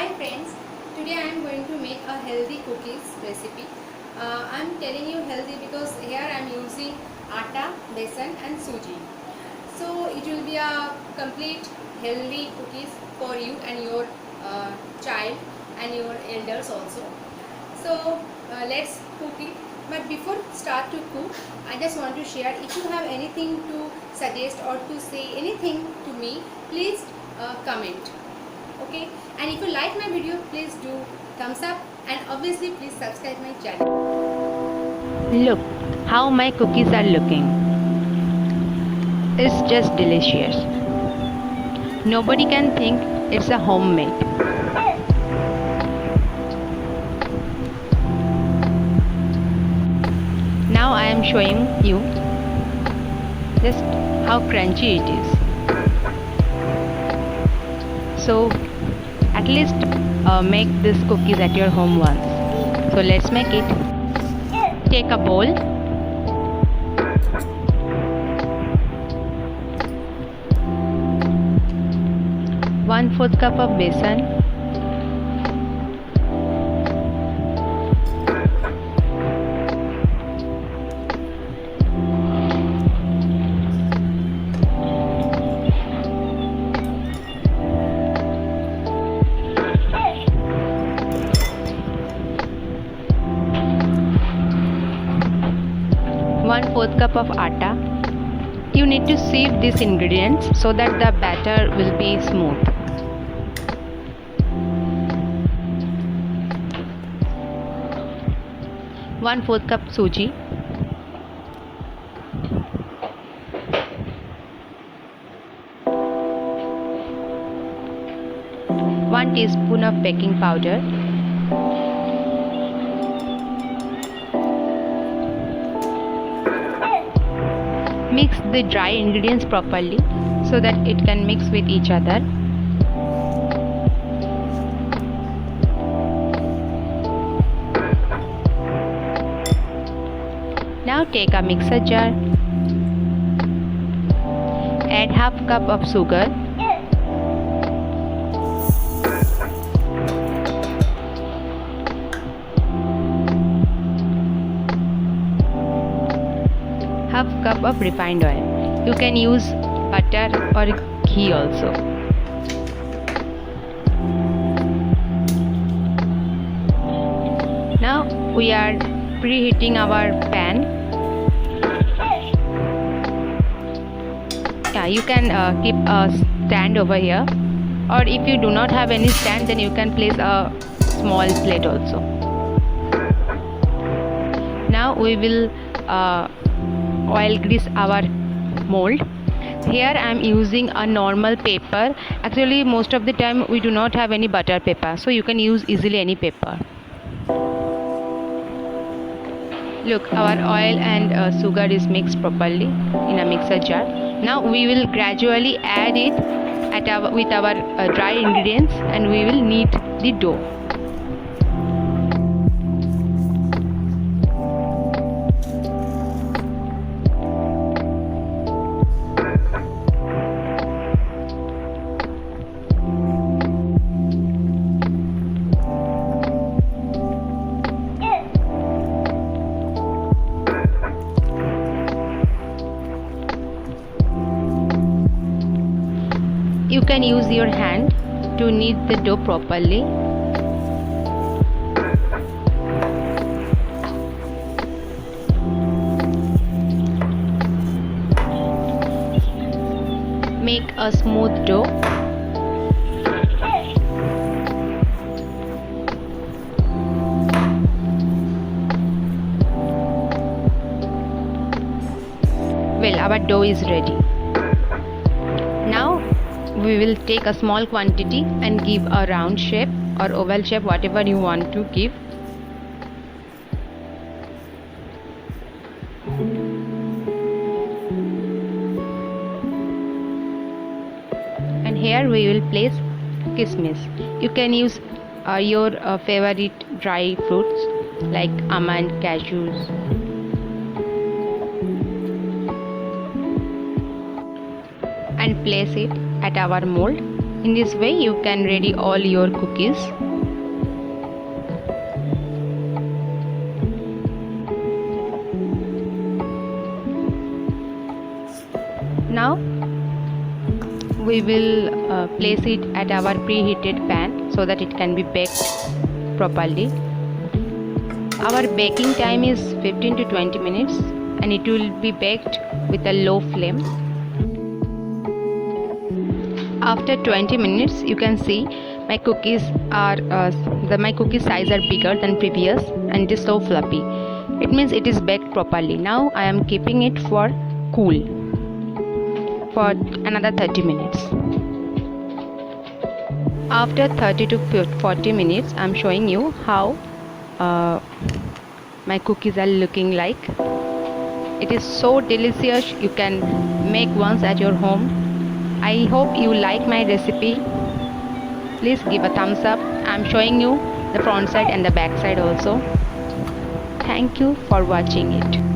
Hi friends, today I am going to make a healthy cookies recipe. I am telling you healthy because here I am using atta, besan and suji. So it will be a complete healthy cookies for you and your child and your elders also. So let's cook it. But before start to cook, I just want to share, if you have anything to suggest or to say anything to me, please comment. Okay, and if you like my video, please do thumbs up and obviously please subscribe my channel. Look how my cookies are looking. It's just delicious. Nobody can think it's a homemade. Now I am showing you just how crunchy it is. So at least make these cookies at your home once. So let's make it. Take a bowl. One-fourth cup of besan. One-fourth cup of atta. You need to sieve these ingredients so that the batter will be smooth. One-fourth cup suji. One teaspoon of baking powder. Mix the dry ingredients properly so that it can mix with each other. Now take a mixer jar. Add half cup of sugar. Half cup of refined oil. You can use butter or ghee also. Now we are preheating our pan. Yeah, you can keep a stand over here, or if you do not have any stand, then you can place a small plate also. Now we will oil grease our mold. Here I am using a normal paper. Actually most of the time we do not have any butter paper, so you can use easily any paper. Look, our oil and sugar is mixed properly in a mixer jar. Now we will gradually add it with our dry ingredients, and we will knead the dough. You can use your hand to knead the dough properly. Make a smooth dough. Well, our dough is ready. Now we will take a small quantity and give a round shape or oval shape, whatever you want to give. And here we will place kismis. You can use your favorite dry fruits like almond, cashews. And place it at our mold. In this way you can ready all your cookies. Now we will place it at our preheated pan so that it can be baked properly. Our baking time is 15 to 20 minutes and it will be baked with a low flame. After 20 minutes you can see my cookies are my cookie size are bigger than previous and it is so fluffy. It means it is baked properly. Now I am keeping it for cool for another 30 minutes. After 30 to 40 minutes I am showing you how my cookies are looking like. It is so delicious. You can make once at your home. I hope you like my recipe. Please give a thumbs up. I am showing you the front side and the back side also. Thank you for watching it.